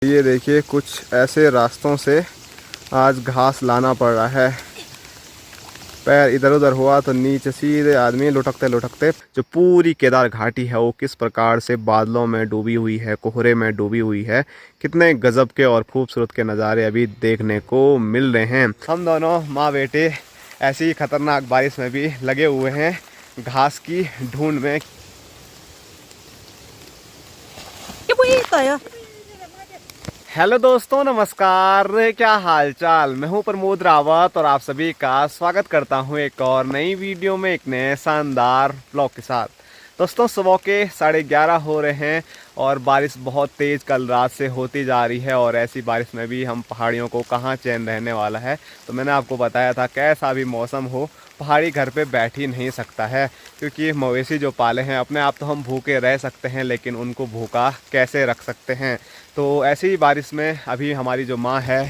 ये देखिए कुछ ऐसे रास्तों से आज घास लाना पड़ रहा है। पैर इधर उधर हुआ तो नीचे सीधे आदमी लुढ़कते लुढ़कते। जो पूरी केदार घाटी है वो किस प्रकार से बादलों में डूबी हुई है, कोहरे में डूबी हुई है। कितने गजब के और खूबसूरत के नज़ारे अभी देखने को मिल रहे हैं। हम दोनों माँ बेटे ऐसी खतरनाक बारिश में भी लगे हुए हैं घास की ढूंढ में। हेलो दोस्तों, नमस्कार, क्या हाल चाल। मैं हूं प्रमोद रावत और आप सभी का स्वागत करता हूं एक और नई वीडियो में, एक नए शानदार ब्लॉग के साथ। दोस्तों सुबह के 11:30 हो रहे हैं और बारिश बहुत तेज़ कल रात से होती जा रही है। और ऐसी बारिश में भी हम पहाड़ियों को कहाँ चैन रहने वाला है। तो मैंने आपको बताया था कैसा भी मौसम हो पहाड़ी घर पे बैठ ही नहीं सकता है, क्योंकि मवेशी जो पाले हैं अपने आप तो हम भूखे रह सकते हैं, लेकिन उनको भूखा कैसे रख सकते हैं। तो ऐसी ही बारिश में अभी हमारी जो माँ है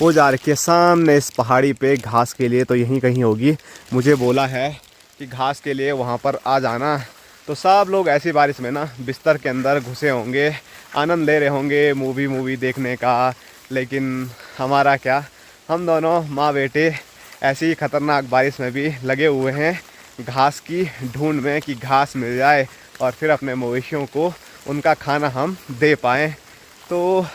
वो जा रखी है सामने इस पहाड़ी पे घास के लिए। तो यहीं कहीं होगी, मुझे बोला है कि घास के लिए वहाँ पर आ जाना। तो सब लोग ऐसी बारिश में ना बिस्तर के अंदर घुसे होंगे, आनंद ले रहे होंगे मूवी देखने का। लेकिन हमारा क्या, हम दोनों माँ बेटे ऐसी खतरनाक बारिश में भी लगे हुए हैं घास की ढूंढ में कि घास मिल जाए और फिर अपने मवेशियों को उनका खाना हम दे पाएँ। तो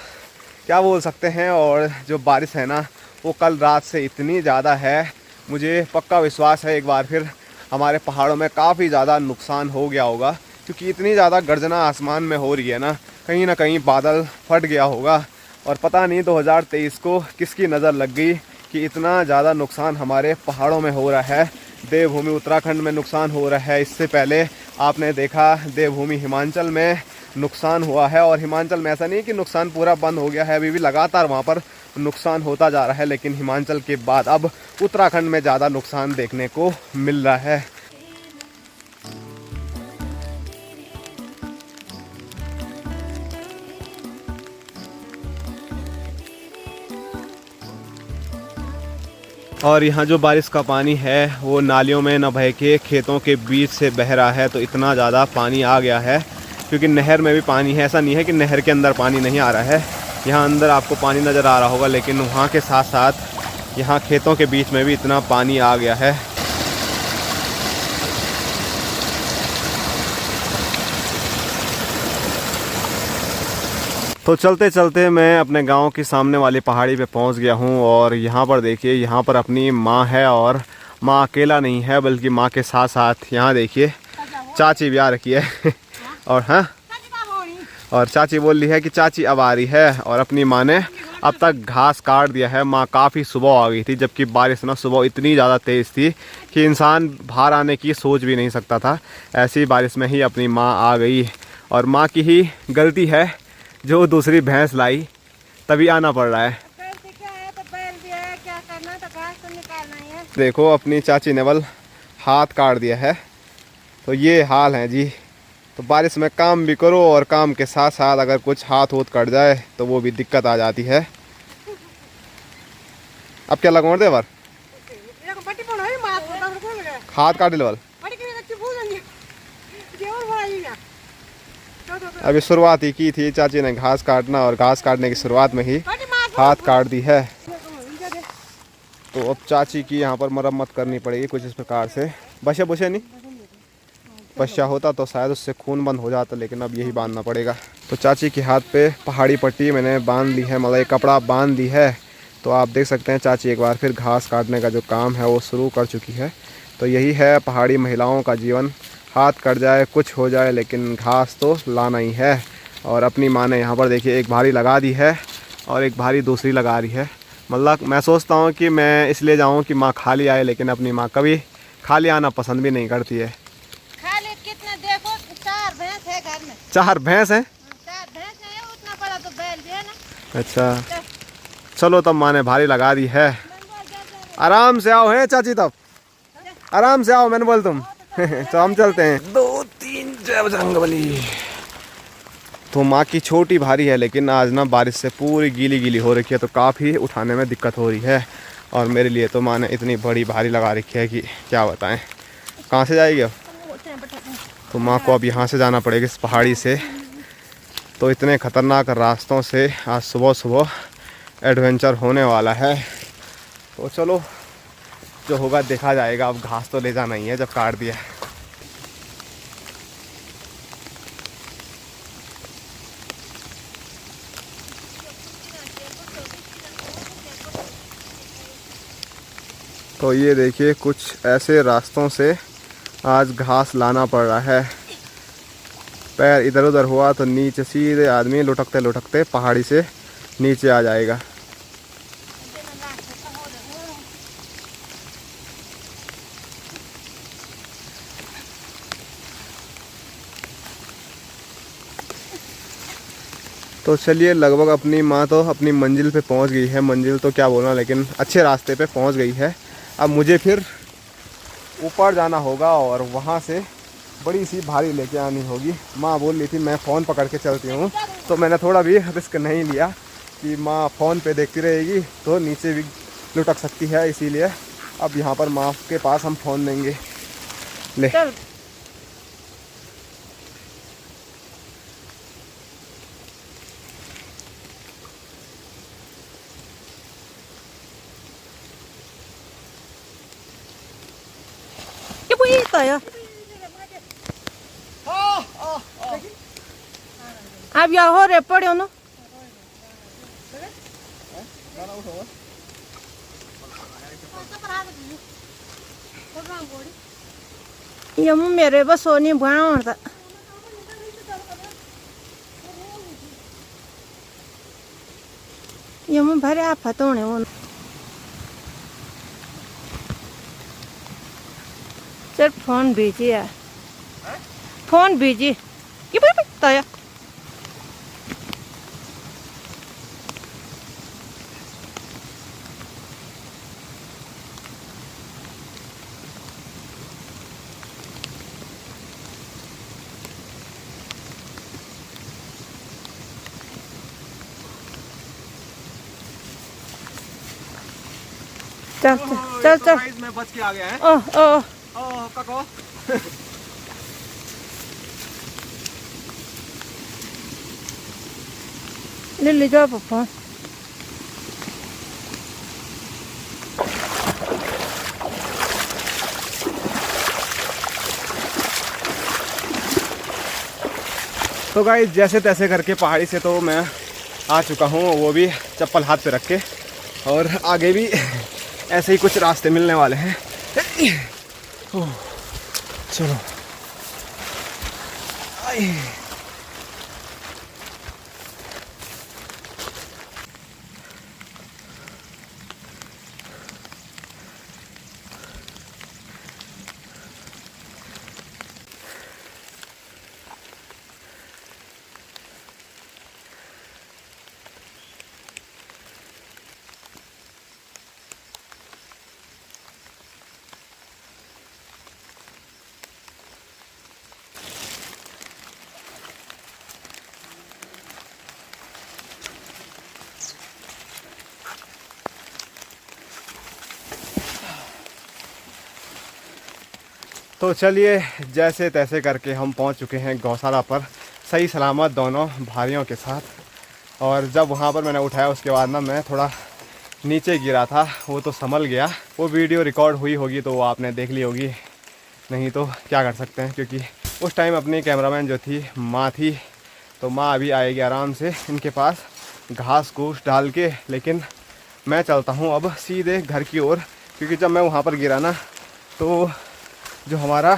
क्या बोल सकते हैं। और जो बारिश है ना वो कल रात से इतनी ज़्यादा है, मुझे पक्का विश्वास है एक बार फिर हमारे पहाड़ों में काफ़ी ज़्यादा नुकसान हो गया होगा, क्योंकि इतनी ज़्यादा गर्जना आसमान में हो रही है ना कहीं बादल फट गया होगा। और पता नहीं 2023 को किसकी नज़र लग गई कि इतना ज़्यादा नुकसान हमारे पहाड़ों में हो रहा है। देवभूमि उत्तराखंड में नुकसान हो रहा है, इससे पहले आपने देखा देवभूमि हिमाचल में नुकसान हुआ है। और हिमाचल में ऐसा नहीं कि नुकसान पूरा बंद हो गया है, अभी भी लगातार वहाँ पर नुकसान होता जा रहा है। लेकिन हिमाचल के बाद अब उत्तराखंड में ज़्यादा नुकसान देखने को मिल रहा है। और यहाँ जो बारिश का पानी है वो नालियों में न बह के खेतों के बीच से बह रहा है। तो इतना ज़्यादा पानी आ गया है, क्योंकि नहर में भी पानी है। ऐसा नहीं है कि नहर के अंदर पानी नहीं आ रहा है, यहाँ अंदर आपको पानी नज़र आ रहा होगा, लेकिन वहाँ के साथ साथ यहाँ खेतों के बीच में भी इतना पानी आ गया है। तो चलते चलते मैं अपने गांव की सामने वाली पहाड़ी पे पहुंच गया हूं। और यहाँ पर देखिए, यहाँ पर अपनी माँ है और माँ अकेला नहीं है, बल्कि माँ के साथ साथ यहाँ देखिए चाची भी आ रखी है। और हाँ, और चाची बोल रही है कि चाची अब आ रही है। और अपनी माँ ने अब तक घास काट दिया है। माँ काफ़ी सुबह आ गई थी, जबकि बारिश ना सुबह इतनी ज़्यादा तेज़ थी कि इंसान बाहर आने की सोच भी नहीं सकता था। ऐसी बारिश में ही अपनी माँ आ गई। और माँ की ही गलती है जो दूसरी भैंस लाई, तभी आना पड़ रहा है। देखो अपनी चाची ने बल हाथ काट दिया है। तो ये हाल है जी। तो बारिश में काम भी करो और काम के साथ साथ अगर कुछ हाथ होत कट जाए तो वो भी दिक्कत आ जाती है। अब क्या लगवा दे बार हाथ काट ले। अभी शुरुआत ही की थी चाची ने घास काटना, और घास काटने की शुरुआत में ही हाथ काट दी है। तो अब चाची की यहाँ पर मरम्मत करनी पड़ेगी कुछ इस प्रकार से। बशे बुशे नहीं, बच्चा होता तो शायद उससे खून बंद हो जाता, लेकिन अब यही बांधना पड़ेगा। तो चाची के हाथ पे पहाड़ी पट्टी मैंने बांध ली है, मतलब एक कपड़ा बांध दी है। तो आप देख सकते हैं चाची एक बार फिर घास काटने का जो काम है वो शुरू कर चुकी है। तो यही है पहाड़ी महिलाओं का जीवन, हाथ कट जाए कुछ हो जाए लेकिन घास तो लाना ही है। और अपनी माँ ने यहाँ पर देखिए एक भारी लगा दी है और एक भारी दूसरी लगा रही है। मतलब मैं सोचता हूँ कि मैं इसलिए जाऊँ कि माँ खाली आए, लेकिन अपनी माँ कभी खाली आना पसंद भी नहीं करती है। खाली कितने देखो, 4 भैंस है घर में। 4 भैंस हैं? 4 भैंस है, उतना बड़ा तो बैल भी है ना। अच्छा चलो, तब माँ ने भारी लगा दी है। आराम से आओ है चाची, तब आराम से आओ मैंने बोल तुम। तो हम चलते हैं। 2 3 जय बजरंगबली। तो माँ की छोटी भारी है, लेकिन आज ना बारिश से पूरी गीली गीली हो रखी है, तो काफ़ी उठाने में दिक्कत हो रही है। और मेरे लिए तो माँ ने इतनी बड़ी भारी लगा रखी है कि क्या बताएं। कहाँ से जाएगी अब? तो माँ को अब यहाँ से जाना पड़ेगा इस पहाड़ी से। तो इतने ख़तरनाक रास्तों से आज सुबह सुबह एडवेंचर होने वाला है। तो चलो जो होगा देखा जाएगा। अब घास तो ले जाना ही है जब काट दिया। तो ये देखिए कुछ ऐसे रास्तों से आज घास लाना पड़ रहा है। पैर इधर उधर हुआ तो नीचे सीधे आदमी लुढ़कते लुढ़कते पहाड़ी से नीचे आ जाएगा। तो चलिए लगभग अपनी माँ तो अपनी मंजिल पे पहुँच गई है। मंजिल तो क्या बोलना, लेकिन अच्छे रास्ते पे पहुँच गई है। अब मुझे फिर ऊपर जाना होगा और वहाँ से बड़ी सी भारी लेके आनी होगी। माँ बोल रही थी मैं फ़ोन पकड़ के चलती हूँ, तो मैंने थोड़ा भी रिस्क नहीं लिया कि माँ फ़ोन पे देखती रहेगी तो नीचे भी लुढ़क सकती है। इसीलिए अब यहाँ पर माँ के पास हम फ़ोन देंगे। ले चल। Rồi अब या हो रे पड़ो न ये मेरे बस सोनी भाण था ये भरे आप फतोने वो सर फोन बिजी है फोन बिजी ये बताया चल चल चल मैं बच के आ गया है। ओह ओह कको ले जाओ पापा तो गाइस जैसे तैसे करके पहाड़ी से तो मैं आ चुका हूँ, वो भी चप्पल हाथ पे रख के। और आगे भी ऐसे ही कुछ रास्ते मिलने वाले हैं। चलो तो चलिए जैसे तैसे करके हम पहुंच चुके हैं गौशाला पर सही सलामत दोनों भाइयों के साथ। और जब वहां पर मैंने उठाया उसके बाद ना मैं थोड़ा नीचे गिरा था, वो तो संभल गया। वो वीडियो रिकॉर्ड हुई होगी तो वो आपने देख ली होगी, नहीं तो क्या कर सकते हैं, क्योंकि उस टाइम अपनी कैमरामैन जो थी माँ थी। तो माँ अभी आएगी आराम से इनके पास घास घूस डाल के। लेकिन मैं चलता हूँ अब सीधे घर की ओर, क्योंकि जब मैं वहाँ पर गिरा ना तो जो हमारा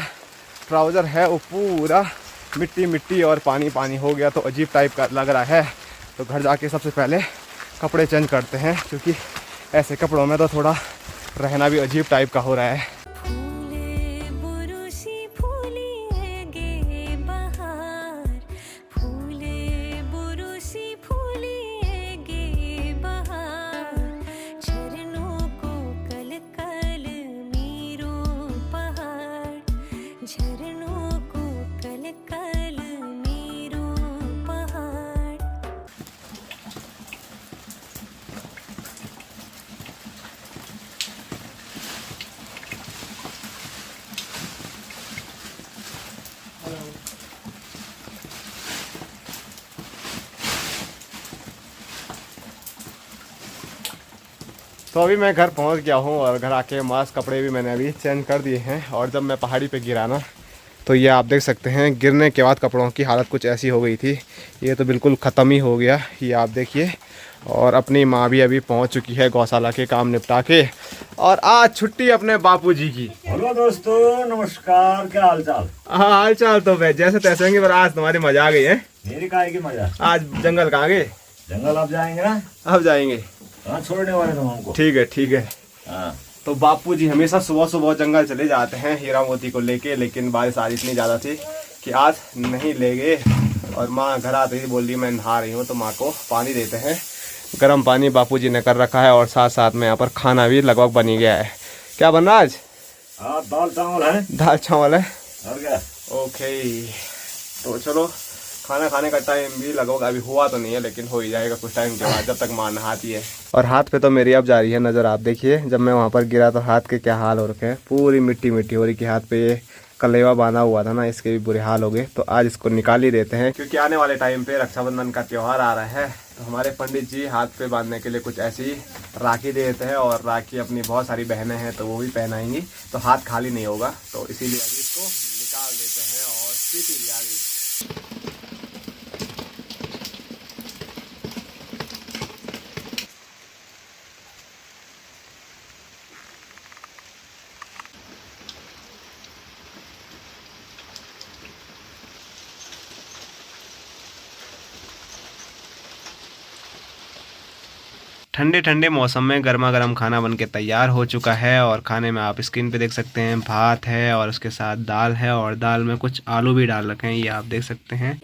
ट्राउज़र है वो पूरा मिट्टी मिट्टी और पानी पानी हो गया। तो अजीब टाइप का लग रहा है। तो घर जाके सबसे पहले कपड़े चेंज करते हैं, क्योंकि ऐसे कपड़ों में तो थोड़ा रहना भी अजीब टाइप का हो रहा है। तो अभी मैं घर पहुंच गया हूं और घर आके मास्क कपड़े भी मैंने अभी चेंज कर दिए हैं। और जब मैं पहाड़ी पे गिरा ना, तो ये आप देख सकते हैं, गिरने के बाद कपड़ों की हालत कुछ ऐसी हो गई थी। ये तो बिल्कुल ख़त्म ही हो गया, ये आप देखिए। और अपनी माँ भी अभी पहुंच चुकी है गौशाला के काम निपटा के। और आज छुट्टी अपने बापूजी की। हेलो दोस्तों, नमस्कार। क्या हाल चाल? हाँ, हाल चाल तो भाई जैसे तैसे होंगे, पर आज तुम्हारी मजा आ गई है। मेरी काय की मजा? आज जंगल कहाँ गए? जंगल अब जाएंगे ना। अब जाएंगे। कहाँ छोड़ने वाले तुम हमको? ठीक है ठीक है। हाँ। तो बापूजी हमेशा सुबह सुबह जंगल चले जाते हैं हीरा मोती को लेके, लेकिन बारिश आज इतनी ज़्यादा थी कि आज नहीं ले गए। और माँ घर आते ही बोल रही मैं नहा रही हूँ, तो माँ को पानी देते हैं। गर्म पानी बापूजी ने कर रखा है और साथ साथ में यहाँ पर खाना भी लगभग बनी गया है। क्या बन रहा आज? दाल चावल है। दाल चावल है। और क्या? ओके, तो चलो खाना खाने का टाइम भी लगभग अभी हुआ तो नहीं है, लेकिन हो ही जाएगा कुछ टाइम के बाद, जब तक माँ नहाती है। और हाथ पे तो मेरी अब जा रही है नज़र। आप देखिए, जब मैं वहाँ पर गिरा तो हाथ के क्या हाल हो रखे हैं, पूरी मिट्टी मिट्टी हो रही कि हाथ पे ये कलेवा बांधा हुआ था ना, इसके भी बुरे हाल हो गए। तो आज इसको निकाल ही देते हैं, क्योंकि आने वाले टाइम पे रक्षाबंधन का त्यौहार आ रहा है। तो हमारे पंडित जी हाथ पे बांधने के लिए कुछ ऐसी राखी दे देते हैं, और राखी अपनी बहुत सारी बहनें हैं तो वो भी पहनाएंगी, तो हाथ खाली नहीं होगा। तो इसीलिए अभी इसको निकाल देते हैं और सीटी लिया दी। ठंडे ठंडे मौसम में गर्मा गर्म खाना बनके तैयार हो चुका है। और खाने में आप स्क्रीन पे देख सकते हैं, भात है और उसके साथ दाल है, और दाल में कुछ आलू भी डाल रखे हैं, ये आप देख सकते हैं।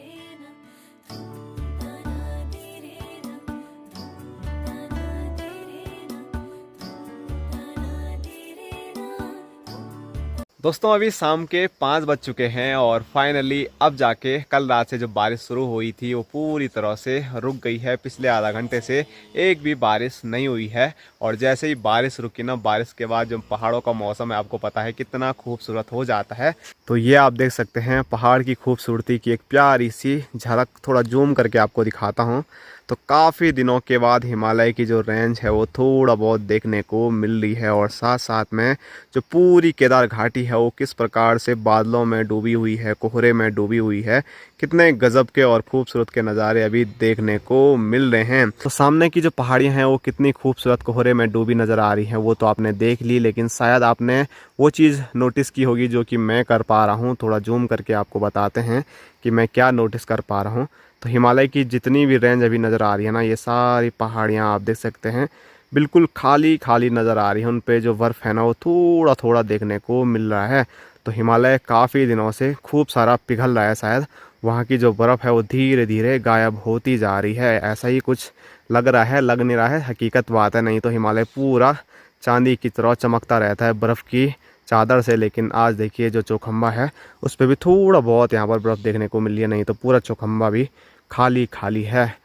दोस्तों अभी शाम के 5 बज चुके हैं और फाइनली अब जाके कल रात से जो बारिश शुरू हुई थी वो पूरी तरह से रुक गई है। पिछले आधा घंटे से एक भी बारिश नहीं हुई है। और जैसे ही बारिश रुकी ना, बारिश के बाद जो पहाड़ों का मौसम है आपको पता है कितना खूबसूरत हो जाता है। तो ये आप देख सकते हैं पहाड़ की खूबसूरती की एक प्यारी सी झलक, थोड़ा जूम करके आपको दिखाता हूँ। तो काफ़ी दिनों के बाद हिमालय की जो रेंज है वो थोड़ा बहुत देखने को मिल रही है। और साथ साथ में जो पूरी केदार घाटी है वो किस प्रकार से बादलों में डूबी हुई है, कोहरे में डूबी हुई है। कितने गजब के और खूबसूरत के नज़ारे अभी देखने को मिल रहे हैं। तो सामने की जो पहाड़ियाँ हैं वो कितनी खूबसूरत कोहरे में डूबी नज़र आ रही हैं, वो तो आपने देख ली। लेकिन शायद आपने वो चीज़ नोटिस की होगी जो कि मैं कर पा रहा हूँ। थोड़ा जूम करके आपको बताते हैं कि मैं क्या नोटिस कर पा रहा हूँ। तो हिमालय की जितनी भी रेंज अभी नज़र आ रही है ना, ये सारी पहाड़ियाँ आप देख सकते हैं बिल्कुल खाली खाली नज़र आ रही है। उन पे जो बर्फ़ है ना वो थोड़ा थोड़ा देखने को मिल रहा है। तो हिमालय काफ़ी दिनों से खूब सारा पिघल रहा है, शायद वहाँ की जो बर्फ़ है वो धीरे धीरे गायब होती जा रही है, ऐसा ही कुछ लग रहा है। लग नहीं रहा है, हकीकत बात है। नहीं तो हिमालय पूरा चांदी की तरह चमकता रहता है बर्फ़ की चादर से। लेकिन आज देखिए जो चौखंबा है उस पर भी थोड़ा बहुत यहाँ पर बर्फ़ देखने को मिल रही है, नहीं तो पूरा चौखंबा भी खाली खाली है।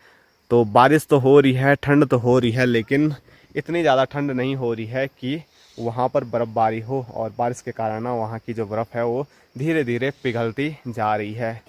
तो बारिश तो हो रही है, ठंड तो हो रही है, लेकिन इतनी ज़्यादा ठंड नहीं हो रही है कि वहाँ पर बर्फ़बारी हो। और बारिश के कारण ना वहाँ की जो बर्फ़ है वो धीरे धीरे पिघलती जा रही है।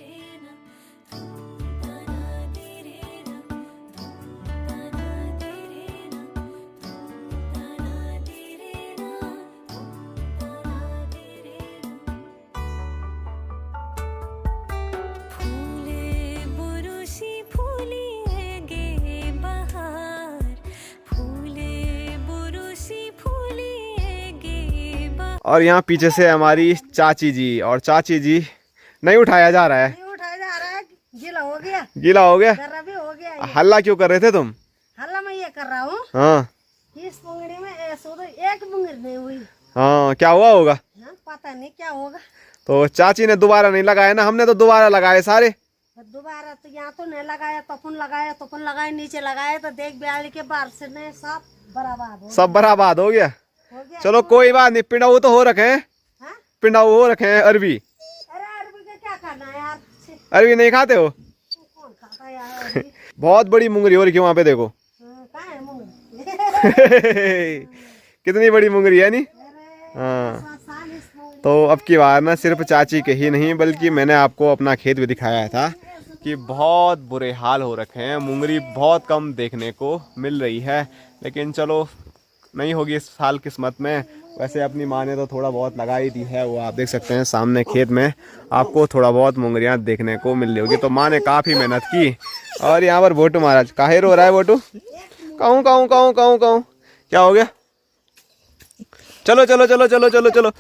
और यहाँ पीछे से हमारी चाची जी, और चाची जी नहीं उठाया जा रहा है, नहीं उठाया जा रहा है, गीला हो गया, गीला हो गया। जरा भी हो गया ये। हल्ला क्यों कर रहे थे तुम? हल्ला मैं ये कर रहा हूँ, हाँ इस बुंगड़ी में एक बुंगड़ी नहीं हुई। हाँ, क्या हुआ होगा? हाँ, पता नहीं क्या होगा। तो चाची ने दोबारा नहीं लगाया ना, हमने तो दोबारा लगाए सारे। दोबारा तो यहाँ तो नहीं लगाया, तपन लगाया, नीचे लगाया, तो देख बियाली के बाहर से नहीं सब बराबर हो सब बराबर हो गया। गया। चलो कोई बात नहीं, पिंडाऊ तो हो रखे हैं, हाँ? पिंडाऊ हो रखे हैं अरबी। अरे अरबी का क्या करना है यार, अरबी नहीं खाते हो? कौन खाता है यार अरबी? बहुत बड़ी मुंगरी हो रही है वहाँ पे, देखो। कहाँ है मुंगरी? कितनी बड़ी मुंगरी है नी। अरे हाँ, साल इस मुंगरी। तो अब की बार ना सिर्फ चाची के ही नहीं बल्कि मैंने आपको अपना खेत भी दिखाया था कि बहुत बुरे हाल हो रखे हैं। मुंगरी बहुत कम देखने को मिल रही है, लेकिन चलो नहीं होगी इस साल किस्मत में। वैसे अपनी माँ ने तो थोड़ा बहुत लगा ही दी है, वो आप देख सकते हैं सामने खेत में आपको थोड़ा बहुत मुंगरियाँ देखने को मिल रही होगी। तो माँ ने काफ़ी मेहनत की। और यहाँ पर बोटू महाराज काहे रो रहा है बोटू? कहूँ कहूँ कहूँ कहूँ कहूँ क्या हो गया? चलो चलो चलो चलो चलो चलो